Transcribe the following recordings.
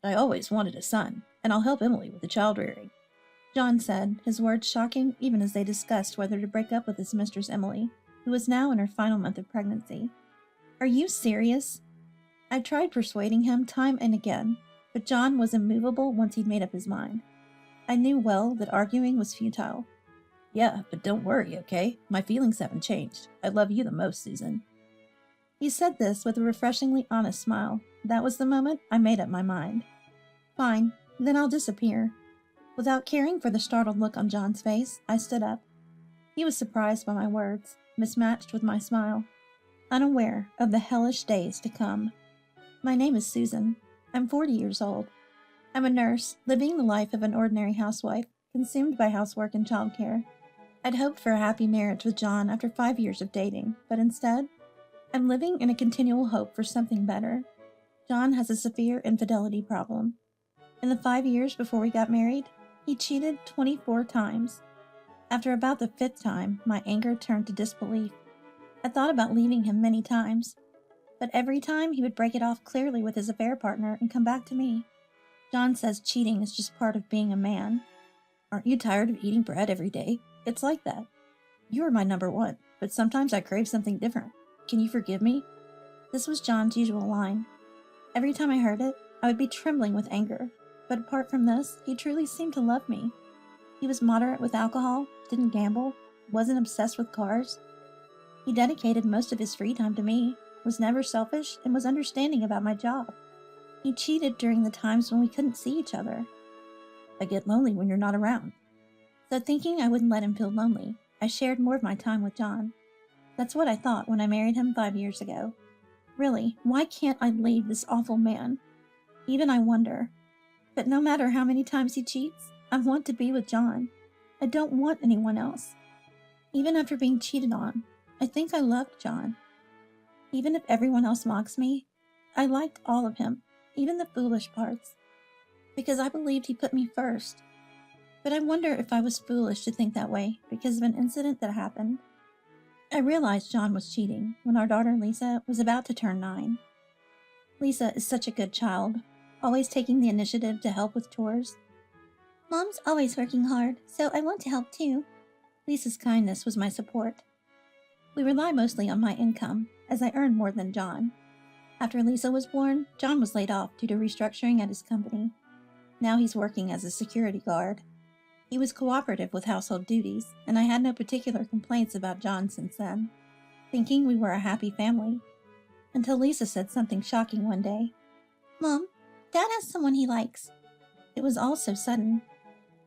I always wanted a son, and I'll help Emily with the child rearing, John said, his words shocking even as they discussed whether to break up with his mistress Emily, who was now in her final month of pregnancy. Are you serious? I tried persuading him time and again, but John was immovable once he'd made up his mind. I knew well that arguing was futile. Yeah, but don't worry, okay? My feelings haven't changed. I love you the most, Susan. He said this with a refreshingly honest smile. That was the moment I made up my mind. Fine, then I'll disappear. Without caring for the startled look on John's face, I stood up. He was surprised by my words, mismatched with my smile, unaware of the hellish days to come. My name is Susan. I'm 40 years old. I'm a nurse, living the life of an ordinary housewife, consumed by housework and childcare. I'd hoped for a happy marriage with John after 5 years of dating, but instead, I'm living in a continual hope for something better. John has a severe infidelity problem. In the 5 years before we got married, he cheated 24 times. After about the 5th time, my anger turned to disbelief. I thought about leaving him many times, but every time he would break it off clearly with his affair partner and come back to me. John says cheating is just part of being a man. Aren't you tired of eating bread every day? It's like that. You are my number one, but sometimes I crave something different. Can you forgive me? This was John's usual line. Every time I heard it, I would be trembling with anger. But apart from this, he truly seemed to love me. He was moderate with alcohol, didn't gamble, wasn't obsessed with cars. He dedicated most of his free time to me, was never selfish, and was understanding about my job. He cheated during the times when we couldn't see each other. I get lonely when you're not around. So thinking I wouldn't let him feel lonely, I shared more of my time with John. That's what I thought when I married him 5 years ago. Really, why can't I leave this awful man? Even I wonder. But no matter how many times he cheats, I want to be with John. I don't want anyone else. Even after being cheated on, I think I loved John. Even if everyone else mocks me, I liked all of him, even the foolish parts, because I believed he put me first. But I wonder if I was foolish to think that way because of an incident that happened. I realized John was cheating when our daughter Lisa was about to turn 9. Lisa is such a good child, always taking the initiative to help with chores. Mom's always working hard, so I want to help too. Lisa's kindness was my support. We rely mostly on my income, as I earn more than John. After Lisa was born, John was laid off due to restructuring at his company. Now he's working as a security guard. He was cooperative with household duties, and I had no particular complaints about John since then, thinking we were a happy family. Until Lisa said something shocking one day. Mom, Dad has someone he likes. It was all so sudden.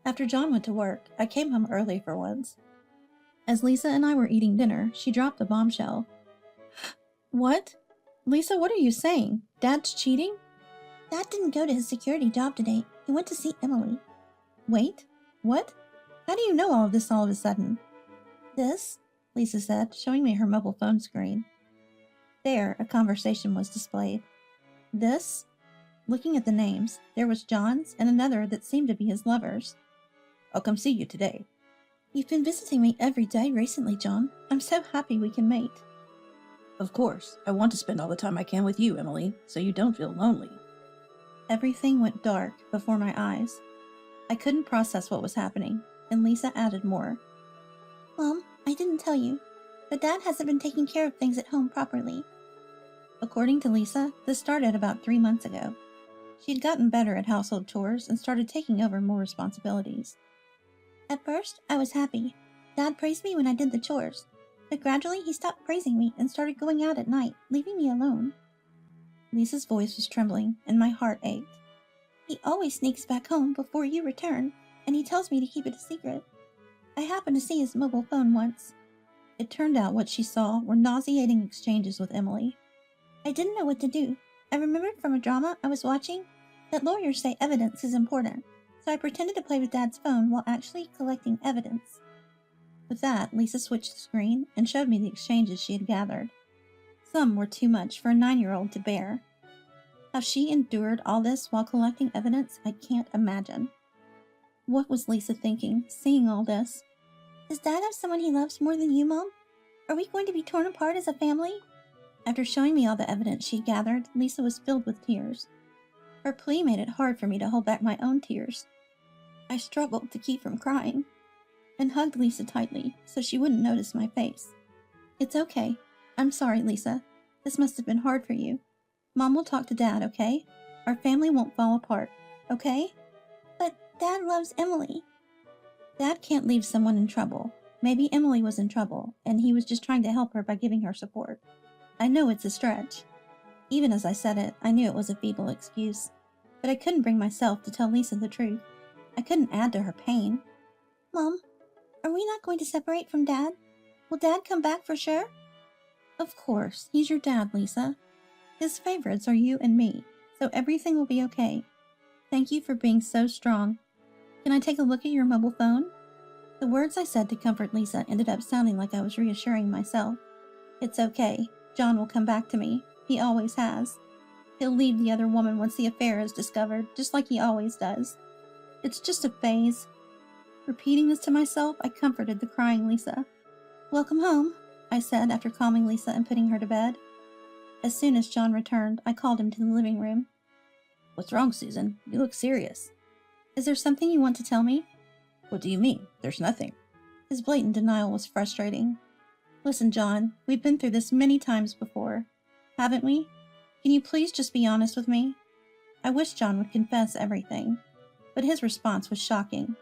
After John went to work, I came home early for once. As Lisa and I were eating dinner, she dropped a bombshell. What? Lisa, what are you saying? Dad's cheating? Dad didn't go to his security job today. He went to see Emily. Wait, what? How do you know all of this all of a sudden? This, Lisa said, showing me her mobile phone screen. There, a conversation was displayed. This? Looking at the names, there was John's and another that seemed to be his lover's. I'll come see you today. You've been visiting me every day recently, John. I'm so happy we can mate. Of course. I want to spend all the time I can with you, Emily, so you don't feel lonely. Everything went dark before my eyes. I couldn't process what was happening, and Lisa added more. Mom, I didn't tell you, but Dad hasn't been taking care of things at home properly. According to Lisa, this started about 3 months ago. She'd gotten better at household chores and started taking over more responsibilities. At first, I was happy. Dad praised me when I did the chores, but gradually he stopped praising me and started going out at night, leaving me alone. Lisa's voice was trembling, and my heart ached. He always sneaks back home before you return, and he tells me to keep it a secret. I happened to see his mobile phone once. It turned out what she saw were nauseating exchanges with Emily. I didn't know what to do. I remembered from a drama I was watching that lawyers say evidence is important, so I pretended to play with Dad's phone while actually collecting evidence. With that, Lisa switched the screen and showed me the exchanges she had gathered. Some were too much for a 9-year-old to bear. How she endured all this while collecting evidence, I can't imagine. What was Lisa thinking, seeing all this? Does Dad have someone he loves more than you, Mom? Are we going to be torn apart as a family? After showing me all the evidence she gathered, Lisa was filled with tears. Her plea made it hard for me to hold back my own tears. I struggled to keep from crying and hugged Lisa tightly so she wouldn't notice my face. It's okay. I'm sorry, Lisa. This must have been hard for you. Mom will talk to Dad, okay? Our family won't fall apart, okay? But Dad loves Emily. Dad can't leave someone in trouble. Maybe Emily was in trouble, and he was just trying to help her by giving her support. I know it's a stretch. Even as I said it, I knew it was a feeble excuse. But I couldn't bring myself to tell Lisa the truth. I couldn't add to her pain. Mom, are we not going to separate from Dad? Will Dad come back for sure? Of course, he's your dad, Lisa. His favorites are you and me, so everything will be okay. Thank you for being so strong. Can I take a look at your mobile phone? The words I said to comfort Lisa ended up sounding like I was reassuring myself. It's okay. John will come back to me. He always has. He'll leave the other woman once the affair is discovered, just like he always does. It's just a phase. Repeating this to myself, I comforted the crying Lisa. Welcome home, I said after calming Lisa and putting her to bed. As soon as John returned, I called him to the living room. What's wrong, Susan? You look serious. Is there something you want to tell me? What do you mean? There's nothing. His blatant denial was frustrating. Listen, John, we've been through this many times before, haven't we? Can you please just be honest with me? I wish John would confess everything, but his response was shocking.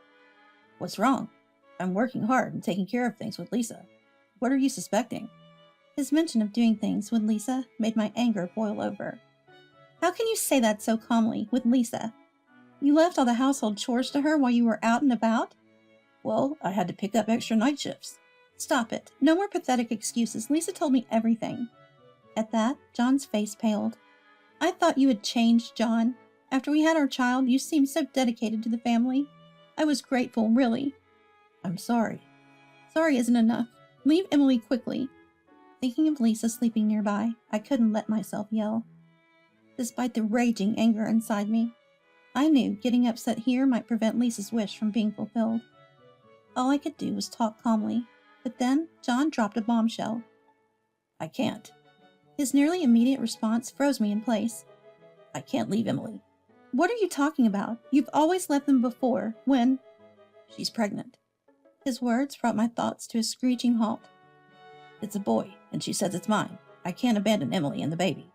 What's wrong? I'm working hard and taking care of things with Lisa. What are you suspecting? His mention of doing things with Lisa made my anger boil over. How can you say that so calmly, with Lisa? You left all the household chores to her while you were out and about? Well, I had to pick up extra night shifts. Stop it. No more pathetic excuses. Lisa told me everything. At that, John's face paled. I thought you had changed, John. After we had our child, you seemed so dedicated to the family. I was grateful, really. I'm sorry. Sorry isn't enough. Leave Emily quickly. Thinking of Lisa sleeping nearby, I couldn't let myself yell. Despite the raging anger inside me, I knew getting upset here might prevent Lisa's wish from being fulfilled. All I could do was talk calmly, but then John dropped a bombshell. I can't. His nearly immediate response froze me in place. I can't leave Emily. What are you talking about? You've always left them before, when... She's pregnant. His words brought my thoughts to a screeching halt. It's a boy, and she says it's mine. I can't abandon Emily and the baby.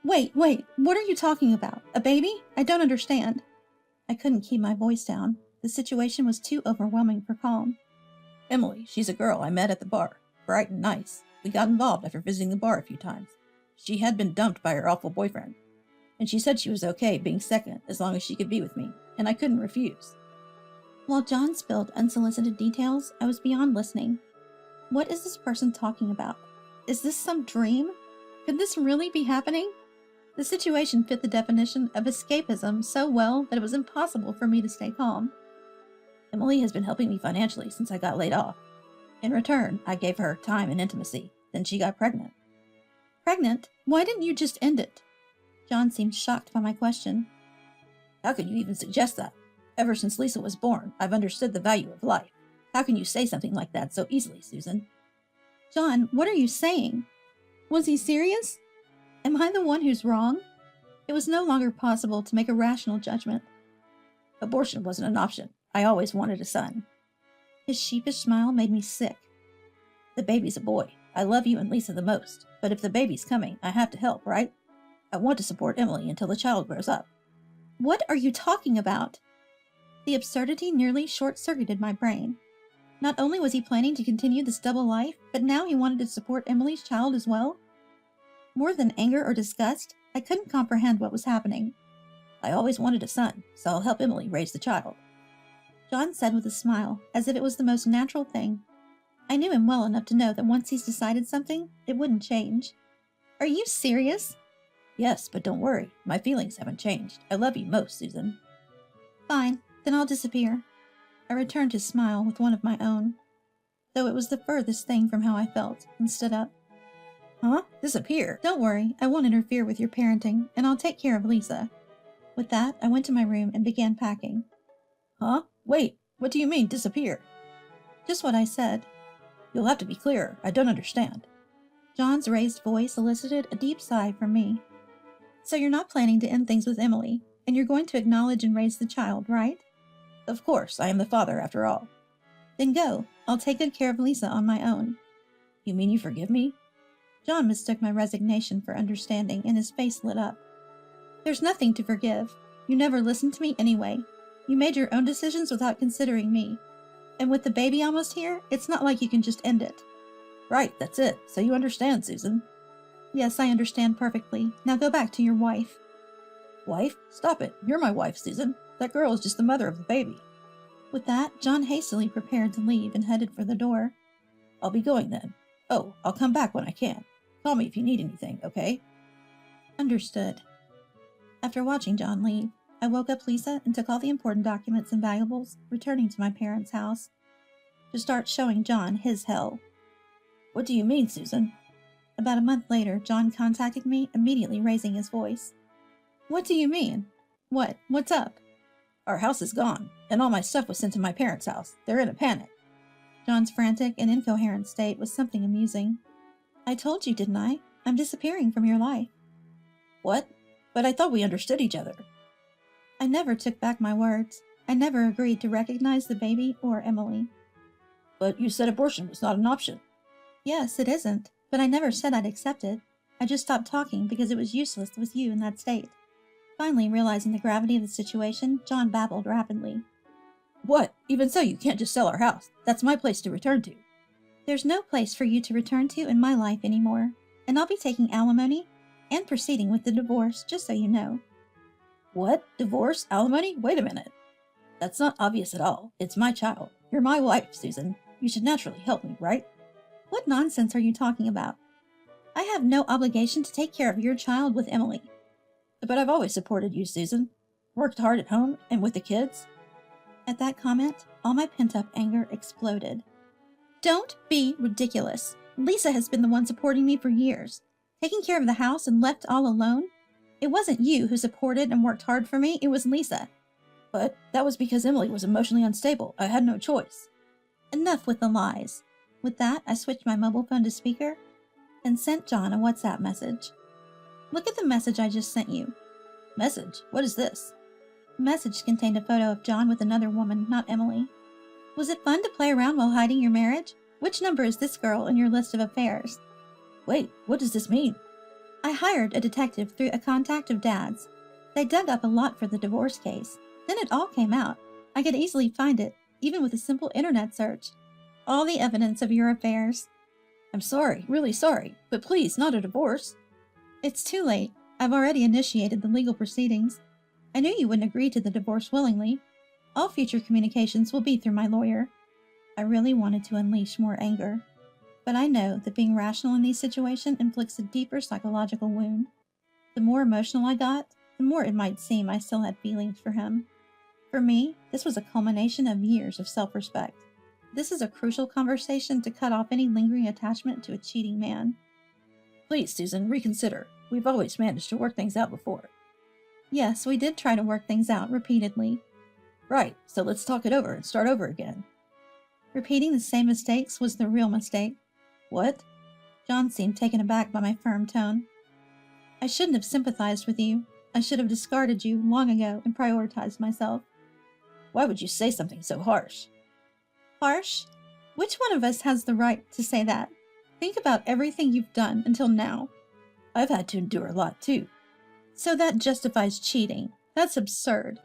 Wait, what are you talking about? A baby? I don't understand. I couldn't keep my voice down. The situation was too overwhelming for calm. Emily, she's a girl I met at the bar. Bright and nice. We got involved after visiting the bar a few times. She had been dumped by her awful boyfriend, and she said she was okay being second as long as she could be with me, and I couldn't refuse. While John spilled unsolicited details, I was beyond listening. What is this person talking about? Is this some dream? Could this really be happening? The situation fit the definition of escapism so well that it was impossible for me to stay calm. Emily has been helping me financially since I got laid off. In return, I gave her time and intimacy. Then she got pregnant. Pregnant? Why didn't you just end it? John seemed shocked by my question. How could you even suggest that? Ever since Lisa was born, I've understood the value of life. How can you say something like that so easily, Susan? John, what are you saying? Was he serious? Am I the one who's wrong? It was no longer possible to make a rational judgment. Abortion wasn't an option. I always wanted a son. His sheepish smile made me sick. The baby's a boy. I love you and Lisa the most, but if the baby's coming, I have to help, right? I want to support Emily until the child grows up. What are you talking about? The absurdity nearly short-circuited my brain. Not only was he planning to continue this double life, but now he wanted to support Emily's child as well? More than anger or disgust, I couldn't comprehend what was happening. I always wanted a son, so I'll help Emily raise the child. John said with a smile, as if it was the most natural thing. I knew him well enough to know that once he's decided something, it wouldn't change. Are you serious? Yes, but don't worry. My feelings haven't changed. I love you most, Susan. Fine, then I'll disappear. I returned his smile with one of my own, though it was the furthest thing from how I felt, and stood up. Huh? Disappear? Don't worry, I won't interfere with your parenting, and I'll take care of Lisa. With that, I went to my room and began packing. Huh? Wait, what do you mean, disappear? Just what I said. You'll have to be clearer. I don't understand. John's raised voice elicited a deep sigh from me. So you're not planning to end things with Emily? and you're going to acknowledge and raise the child, right? Of course, I am the father after all. Then go. I'll take good care of Lisa on my own. You mean you forgive me? John mistook my resignation for understanding, and his face lit up. There's nothing to forgive. You never listened to me anyway. You made your own decisions without considering me. And with the baby almost here, it's not like you can just end it. Right, that's it. So you understand, Susan. Yes, I understand perfectly. Now go back to your wife. Wife? Stop it. You're my wife, Susan. That girl is just the mother of the baby. With that, John hastily prepared to leave and headed for the door. I'll be going then. Oh, I'll come back when I can. Call me if you need anything, okay? Understood. After watching John leave, I woke up Lisa and took all the important documents and valuables, returning to my parents' house to start showing John his hell. What do you mean, Susan? About a month later, John contacted me, immediately raising his voice. What do you mean? What's up? Our house is gone, and all my stuff was sent to my parents' house. They're in a panic. John's frantic and incoherent state was something amusing. I told you, didn't I? I'm disappearing from your life. What? But I thought we understood each other. I never took back my words. I never agreed to recognize the baby or Emily. But you said abortion was not an option. Yes, it isn't, but I never said I'd accept it. I just stopped talking because it was useless with you in that state. Finally, realizing the gravity of the situation, John babbled rapidly. What? Even so, you can't just sell our house. That's my place to return to. There's no place for you to return to in my life anymore, and I'll be taking alimony and proceeding with the divorce, just so you know. What? Divorce? Alimony? Wait a minute. That's not obvious at all. It's my child. You're my wife, Susan. You should naturally help me, right? What nonsense are you talking about? I have no obligation to take care of your child with Emily. But I've always supported you, Susan. Worked hard at home and with the kids. At that comment, all my pent-up anger exploded. Don't be ridiculous. Lisa has been the one supporting me for years. Taking care of the house and left all alone? It wasn't you who supported and worked hard for me, it was Lisa. But that was because Emily was emotionally unstable. I had no choice. Enough with the lies. With that, I switched my mobile phone to speaker and sent John a WhatsApp message. Look at the message I just sent you. Message? What is this? The message contained a photo of John with another woman, not Emily. Was it fun to play around while hiding your marriage? Which number is this girl in your list of affairs? Wait, what does this mean? I hired a detective through a contact of Dad's. They dug up a lot for the divorce case. Then it all came out. I could easily find it, even with a simple internet search. All the evidence of your affairs. I'm sorry, really sorry, but please, not a divorce. It's too late. I've already initiated the legal proceedings. I knew you wouldn't agree to the divorce willingly. All future communications will be through my lawyer. I really wanted to unleash more anger, but I know that being rational in these situations inflicts a deeper psychological wound. The more emotional I got, the more it might seem I still had feelings for him. For me, this was a culmination of years of self-respect. This is a crucial conversation to cut off any lingering attachment to a cheating man. Please, Susan, reconsider. We've always managed to work things out before. Yes, we did try to work things out repeatedly. Right, so let's talk it over and start over again. Repeating the same mistakes was the real mistake. What? John seemed taken aback by my firm tone. I shouldn't have sympathized with you. I should have discarded you long ago and prioritized myself. Why would you say something so harsh? Harsh? Which one of us has the right to say that? Think about everything you've done until now. I've had to endure a lot too. So that justifies cheating. That's absurd.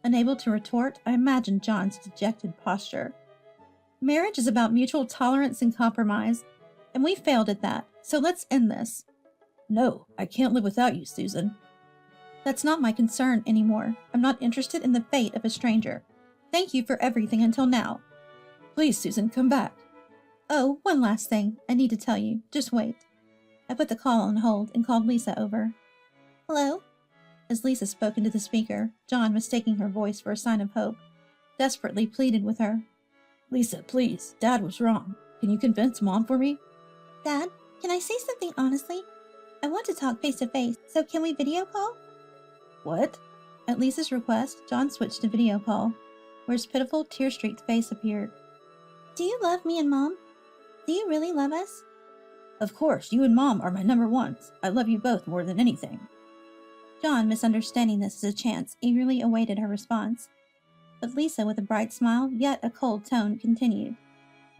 Unable to retort, I imagined John's dejected posture. Marriage is about mutual tolerance and compromise, and we failed at that, so let's end this. No, I can't live without you, Susan. That's not my concern anymore. I'm not interested in the fate of a stranger. Thank you for everything until now. Please, Susan, come back. Oh, one last thing I need to tell you. Just wait. I put the call on hold and called Lisa over. Hello? As Lisa spoke into the speaker, John, mistaking her voice for a sign of hope, desperately pleaded with her. Lisa, please. Dad was wrong. Can you convince Mom for me? Dad, can I say something honestly? I want to talk face to face, so can we video call? What? At Lisa's request, John switched to video call, where his pitiful, tear-streaked face appeared. Do you love me and Mom? Do you really love us? Of course, you and Mom are my number ones. I love you both more than anything. John, misunderstanding this as a chance, eagerly awaited her response. But Lisa, with a bright smile, yet a cold tone, continued.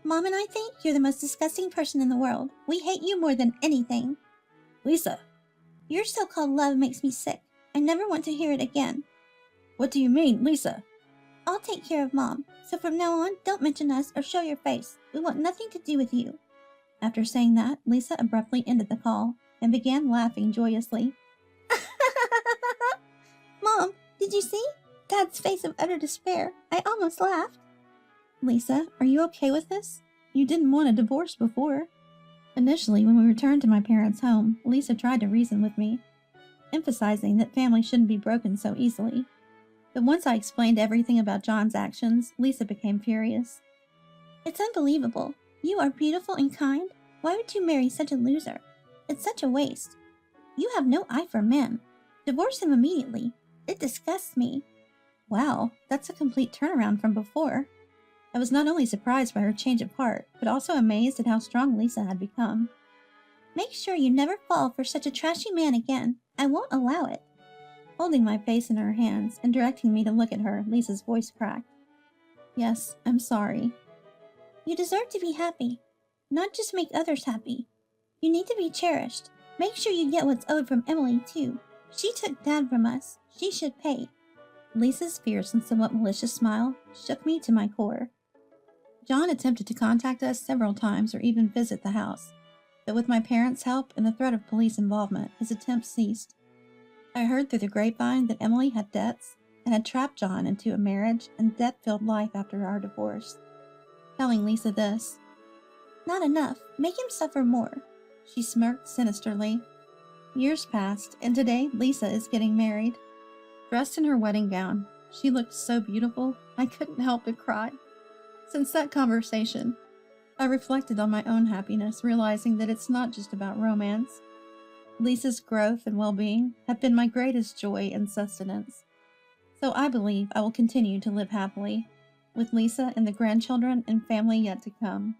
Mom and I think you're the most disgusting person in the world. We hate you more than anything. Lisa, Your so-called love makes me sick. I never want to hear it again. what do you mean, Lisa? I'll take care of Mom, so from now on, don't mention us or show your face. We want nothing to do with you. After saying that, Lisa abruptly ended the call and began laughing joyously. Mom, did you see? Dad's face of utter despair. I almost laughed. Lisa, are you okay with this? You didn't want a divorce before. Initially, when we returned to my parents' home, Lisa tried to reason with me, emphasizing that family shouldn't be broken so easily. But once I explained everything about John's actions, Lisa became furious. It's unbelievable. You are beautiful and kind. Why would you marry such a loser? It's such a waste. You have no eye for men. Divorce him immediately. It disgusts me. Wow, that's a complete turnaround from before. I was not only surprised by her change of heart, but also amazed at how strong Lisa had become. Make sure you never fall for such a trashy man again. I won't allow it. Holding my face in her hands and directing me to look at her, Lisa's voice cracked. Yes, I'm sorry. You deserve to be happy. Not just make others happy. You need to be cherished. Make sure you get what's owed from Emily, too. She took Dad from us. She should pay. Lisa's fierce and somewhat malicious smile shook me to my core. John attempted to contact us several times or even visit the house, but with my parents' help and the threat of police involvement, his attempts ceased. I heard through the grapevine that Emily had debts and had trapped John into a marriage and debt-filled life after our divorce. Telling Lisa this. Not enough. Make him suffer more. She smirked sinisterly. Years passed, and today Lisa is getting married. Dressed in her wedding gown, she looked so beautiful, I couldn't help but cry. Since that conversation, I reflected on my own happiness, realizing that it's not just about romance. Lisa's growth and well-being have been my greatest joy and sustenance. So I believe I will continue to live happily, with Lisa and the grandchildren and family yet to come.